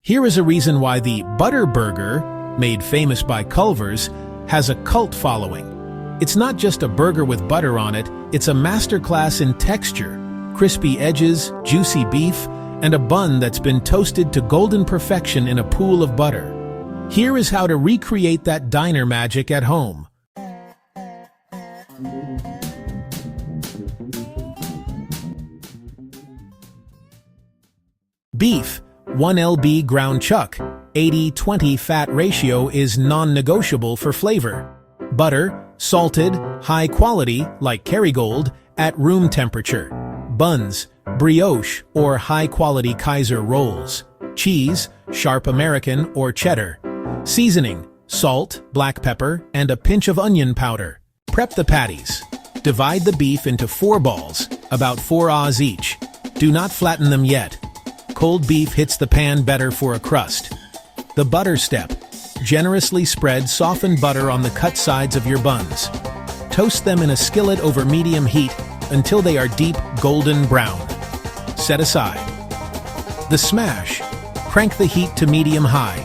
Here is a reason why the butter burger, made famous by Culver's, has a cult following. It's not just a burger with butter on it, it's a masterclass in texture, crispy edges, juicy beef, and a bun that's been toasted to golden perfection in a pool of butter. Here is how to recreate that diner magic at home. Beef, 1 lb ground chuck, 80-20 fat ratio is non-negotiable for flavor. Butter, salted, high quality, like Kerrygold, at room temperature. Buns, brioche or high-quality Kaiser rolls. Cheese, sharp American or cheddar. Seasoning, salt, black pepper, and a pinch of onion powder. Prep the patties. Divide the beef into 4 balls, about 4 oz each. Do not flatten them yet. Cold beef hits the pan better for a crust. The butter step. Generously spread softened butter on the cut sides of your buns. Toast them in a skillet over medium heat until they are deep golden brown. Set aside. The smash. Crank the heat to medium-high.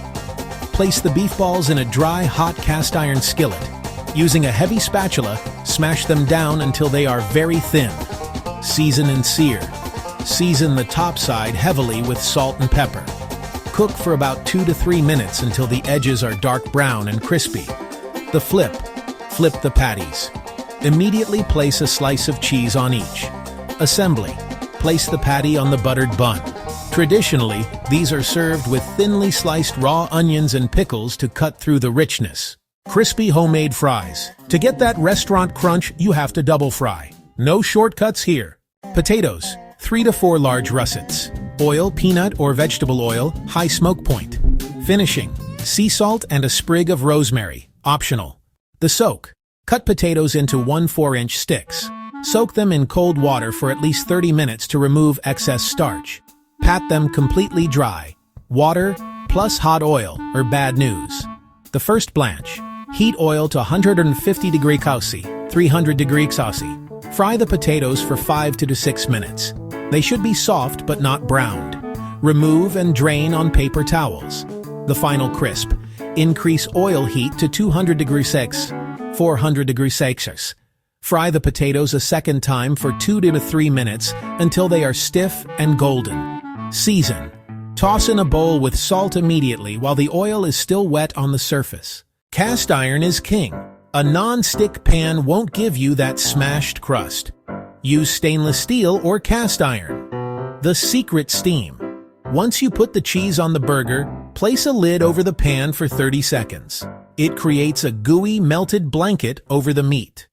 Place the beef balls in a dry, hot cast iron skillet. Using a heavy spatula, smash them down until they are very thin. Season and sear. Season the top side heavily with salt and pepper. Cook for about 2 to 3 minutes until the edges are dark brown and crispy. The flip. Flip the patties. Immediately place a slice of cheese on each. Assembly. Place the patty on the buttered bun. Traditionally, these are served with thinly sliced raw onions and pickles to cut through the richness. Crispy homemade fries. To get that restaurant crunch, you have to double fry. No shortcuts here. Potatoes. 3 to 4 large russets. Oil, peanut or vegetable oil, high smoke point. Finishing. Sea salt and a sprig of rosemary, optional. The soak. Cut potatoes into 1 4-inch sticks. Soak them in cold water for at least 30 minutes to remove excess starch. Pat them completely dry. Water plus hot oil or bad news. The first blanch. Heat oil to 150 degree Celsius, 300 degree Celsius. Fry the potatoes for 5 to 6 minutes. They should be soft but not browned. Remove and drain on paper towels. The final crisp. Increase oil heat to 200 degrees Celsius, 400 degrees Celsius. Fry the potatoes a second time for 2 to 3 minutes until they are stiff and golden. Season. Toss in a bowl with salt immediately while the oil is still wet on the surface. Cast iron is king. A non-stick pan won't give you that smashed crust. Use stainless steel or cast iron. The secret steam. Once you put the cheese on the burger, place a lid over the pan for 30 seconds. It creates a gooey, melted blanket over the meat.